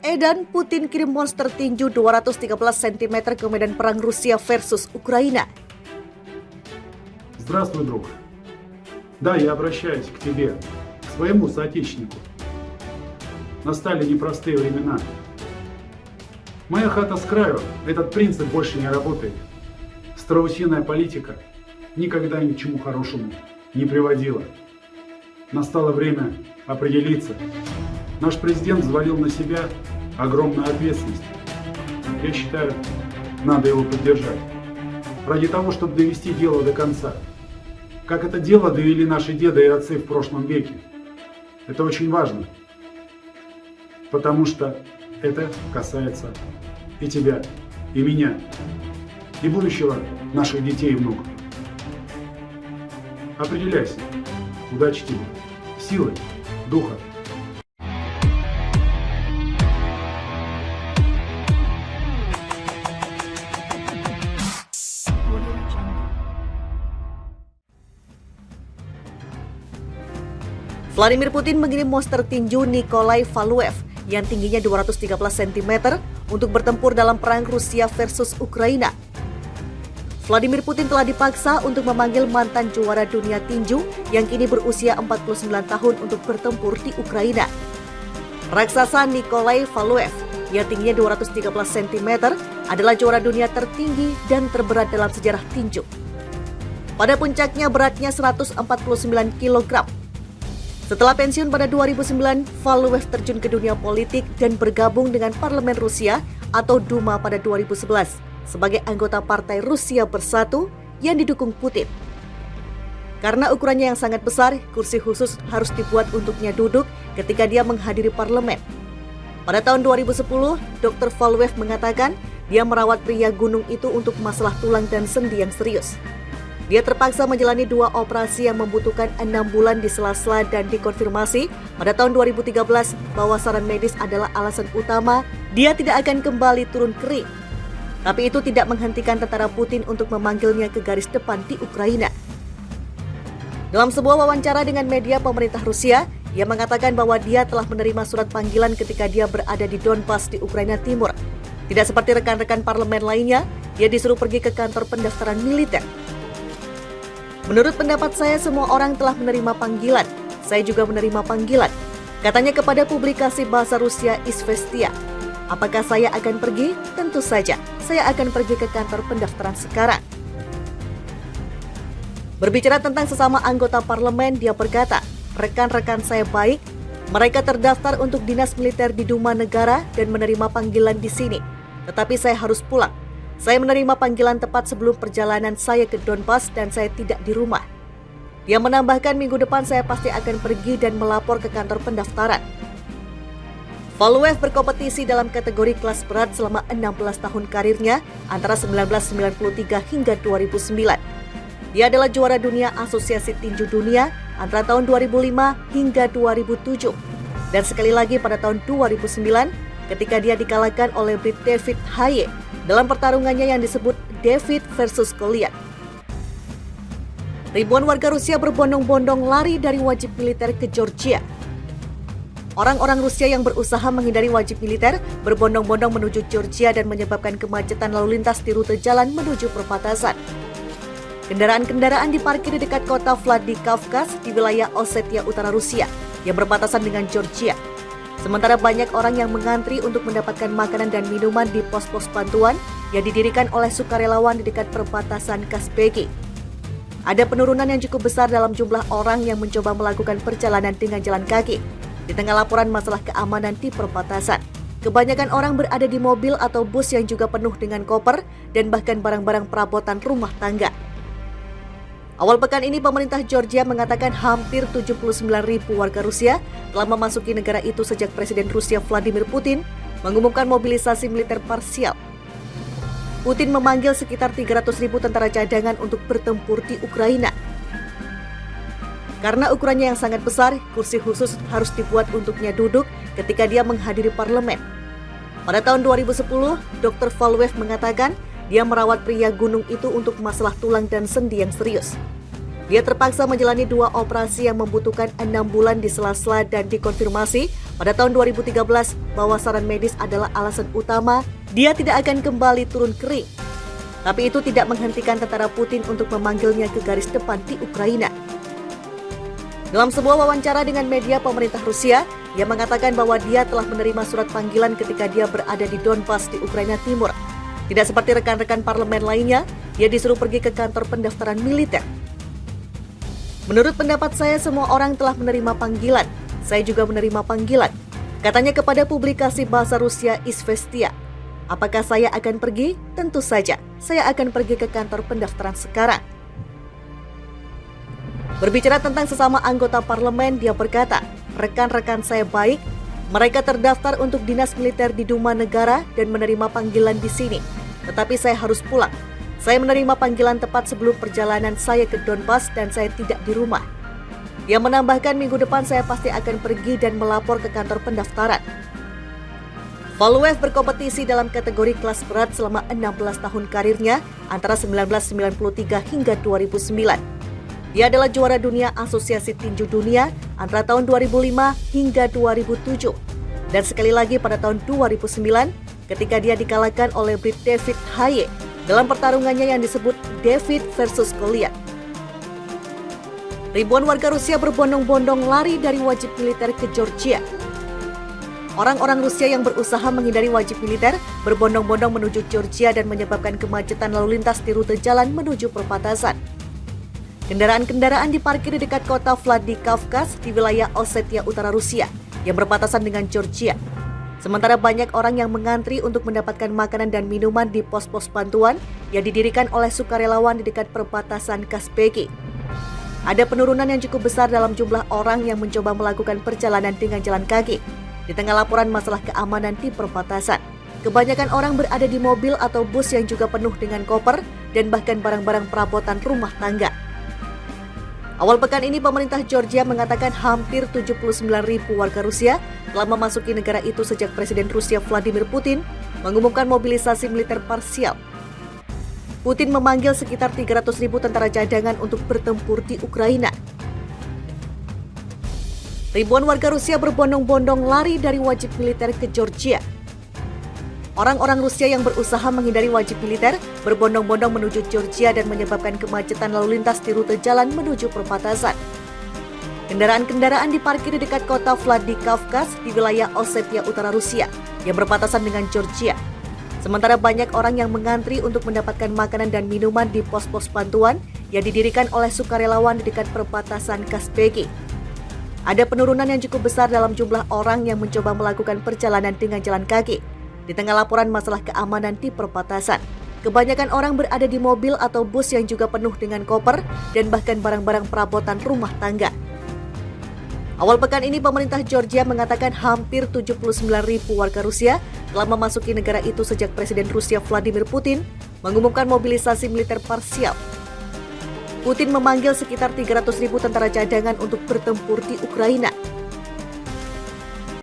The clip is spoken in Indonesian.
Edan, Putin kirim monster tinju 213 cm ke medan perang Rusia versus Ukraina. Здравствуй, друг. Да, я обращаюсь к тебе, к своему соотечественнику. Настали непростые времена. Моя хата с краю, этот принцип больше не работает. Страусиная политика никогда ни к чему хорошему не приводила. Настало время определиться. Наш президент взвалил на себя огромную ответственность. Я считаю, надо его поддержать. Ради того, чтобы довести дело до конца. Как это дело довели наши деды и отцы в прошлом веке. Это очень важно. Потому что это касается и тебя, и меня, и будущего наших детей и внуков. Определяйся. Удачи тебе. Силы, духа. Vladimir Putin mengirim monster tinju Nikolai Valuev yang tingginya 213 cm untuk bertempur dalam perang Rusia versus Ukraina. Vladimir Putin telah dipaksa untuk memanggil mantan juara dunia tinju yang kini berusia 49 tahun untuk bertempur di Ukraina. Raksasa Nikolai Valuev yang tingginya 213 cm adalah juara dunia tertinggi dan terberat dalam sejarah tinju. Pada puncaknya beratnya 149 kg. Setelah pensiun pada 2009, Valuev terjun ke dunia politik dan bergabung dengan Parlemen Rusia atau Duma pada 2011 sebagai anggota Partai Rusia Bersatu yang didukung Putin. Karena ukurannya yang sangat besar, kursi khusus harus dibuat untuknya duduk ketika dia menghadiri parlemen. Pada tahun 2010, Dr. Valuev mengatakan dia merawat pria gunung itu untuk masalah tulang dan sendi yang serius. Dia terpaksa menjalani 2 operasi yang membutuhkan 6 bulan di sela-sela dan dikonfirmasi pada tahun 2013 bahwa saran medis adalah alasan utama dia tidak akan kembali turun ke ring. Tapi itu tidak menghentikan tentara Putin untuk memanggilnya ke garis depan di Ukraina. Dalam sebuah wawancara dengan media pemerintah Rusia, ia mengatakan bahwa dia telah menerima surat panggilan ketika dia berada di Donbas di Ukraina Timur. Tidak seperti rekan-rekan parlemen lainnya, dia disuruh pergi ke kantor pendaftaran militer. Menurut pendapat saya, semua orang telah menerima panggilan. Saya juga menerima panggilan. Katanya kepada publikasi bahasa Rusia Izvestia. Apakah saya akan pergi? Tentu saja. Saya akan pergi ke kantor pendaftaran sekarang. Berbicara tentang sesama anggota parlemen, dia berkata, rekan-rekan saya baik. Mereka terdaftar untuk dinas militer di Duma Negara dan menerima panggilan di sini. Tetapi saya harus pulang. Saya menerima panggilan tepat sebelum perjalanan saya ke Donbas dan saya tidak di rumah. Dia menambahkan minggu depan saya pasti akan pergi dan melapor ke kantor pendaftaran. Valuev berkompetisi dalam kategori kelas berat selama 16 tahun karirnya antara 1993 hingga 2009. Dia adalah juara dunia Asosiasi Tinju Dunia antara tahun 2005 hingga 2007. Dan sekali lagi pada tahun 2009 ketika dia dikalahkan oleh Brit David Haye dalam pertarungannya yang disebut David versus Goliath. Ribuan warga Rusia berbondong-bondong lari dari wajib militer ke Georgia. Orang-orang Rusia yang berusaha menghindari wajib militer berbondong-bondong menuju Georgia dan menyebabkan kemacetan lalu lintas di rute jalan menuju perbatasan. Kendaraan-kendaraan diparkir di dekat kota Vladikavkaz di wilayah Osetia Utara Rusia yang berbatasan dengan Georgia. Sementara banyak orang yang mengantri untuk mendapatkan makanan dan minuman di pos-pos bantuan yang didirikan oleh sukarelawan di dekat perbatasan Kazbegi. Ada penurunan yang cukup besar dalam jumlah orang yang mencoba melakukan perjalanan dengan jalan kaki di tengah laporan masalah keamanan di perbatasan. Kebanyakan orang berada di mobil atau bus yang juga penuh dengan koper dan bahkan barang-barang perabotan rumah tangga. Awal pekan ini pemerintah Georgia mengatakan hampir 79.000 warga Rusia telah memasuki negara itu sejak Presiden Rusia Vladimir Putin mengumumkan mobilisasi militer parsial. Putin memanggil sekitar 300.000 tentara cadangan untuk bertempur di Ukraina. Karena ukurannya yang sangat besar, kursi khusus harus dibuat untuknya duduk ketika dia menghadiri parlemen. Pada tahun 2010, Dr. Valuev mengatakan dia merawat pria gunung itu untuk masalah tulang dan sendi yang serius. Dia terpaksa menjalani 2 operasi yang membutuhkan 6 bulan di sela-sela dan dikonfirmasi pada tahun 2013 bahwa saran medis adalah alasan utama dia tidak akan kembali turun ke ring. Tapi itu tidak menghentikan tentara Putin untuk memanggilnya ke garis depan di Ukraina. Dalam sebuah wawancara dengan media pemerintah Rusia, ia mengatakan bahwa dia telah menerima surat panggilan ketika dia berada di Donbas di Ukraina Timur. Tidak seperti rekan-rekan parlemen lainnya, dia disuruh pergi ke kantor pendaftaran militer. Menurut pendapat saya, semua orang telah menerima panggilan. Saya juga menerima panggilan. Katanya kepada publikasi bahasa Rusia Izvestia. Apakah saya akan pergi? Tentu saja. Saya akan pergi ke kantor pendaftaran sekarang. Berbicara tentang sesama anggota parlemen, dia berkata, rekan-rekan saya baik. Mereka terdaftar untuk dinas militer di Duma Negara dan menerima panggilan di sini. Tetapi saya harus pulang. Saya menerima panggilan tepat sebelum perjalanan saya ke Donbas dan saya tidak di rumah. Dia menambahkan minggu depan saya pasti akan pergi dan melapor ke kantor pendaftaran. Valuev berkompetisi dalam kategori kelas berat selama 16 tahun karirnya antara 1993 hingga 2009. Dia adalah juara dunia Asosiasi Tinju Dunia antara tahun 2005 hingga 2007. Dan sekali lagi pada tahun 2009 ketika dia dikalahkan oleh Brit David Haye dalam pertarungannya yang disebut David versus Goliath. Ribuan warga Rusia berbondong-bondong lari dari wajib militer ke Georgia. Orang-orang Rusia yang berusaha menghindari wajib militer berbondong-bondong menuju Georgia dan menyebabkan kemacetan lalu lintas di rute jalan menuju perbatasan. Kendaraan-kendaraan diparkir di dekat kota Vladikavkaz di wilayah Osetia Utara Rusia yang berbatasan dengan Georgia. Sementara banyak orang yang mengantri untuk mendapatkan makanan dan minuman di pos-pos bantuan yang didirikan oleh sukarelawan di dekat perbatasan Kazbegi. Ada penurunan yang cukup besar dalam jumlah orang yang mencoba melakukan perjalanan dengan jalan kaki di tengah laporan masalah keamanan di perbatasan. Kebanyakan orang berada di mobil atau bus yang juga penuh dengan koper dan bahkan barang-barang perabotan rumah tangga. Awal pekan ini pemerintah Georgia mengatakan hampir 79.000 warga Rusia telah memasuki negara itu sejak Presiden Rusia Vladimir Putin mengumumkan mobilisasi militer parsial. Putin memanggil sekitar 300.000 tentara cadangan untuk bertempur di Ukraina. Ribuan warga Rusia berbondong-bondong lari dari wajib militer ke Georgia. Orang-orang Rusia yang berusaha menghindari wajib militer berbondong-bondong menuju Georgia dan menyebabkan kemacetan lalu lintas di rute jalan menuju perbatasan. Kendaraan-kendaraan diparkir di dekat kota Vladikavkaz di wilayah Osetia Utara Rusia yang berbatasan dengan Georgia. Sementara banyak orang yang mengantri untuk mendapatkan makanan dan minuman di pos-pos bantuan yang didirikan oleh sukarelawan di dekat perbatasan Kazbegi. Ada penurunan yang cukup besar dalam jumlah orang yang mencoba melakukan perjalanan dengan jalan kaki di tengah laporan masalah keamanan di perbatasan. Kebanyakan orang berada di mobil atau bus yang juga penuh dengan koper dan bahkan barang-barang perabotan rumah tangga. Awal pekan ini pemerintah Georgia mengatakan hampir 79.000 warga Rusia telah memasuki negara itu sejak Presiden Rusia Vladimir Putin mengumumkan mobilisasi militer parsial. Putin memanggil sekitar 300.000 tentara cadangan untuk bertempur di Ukraina.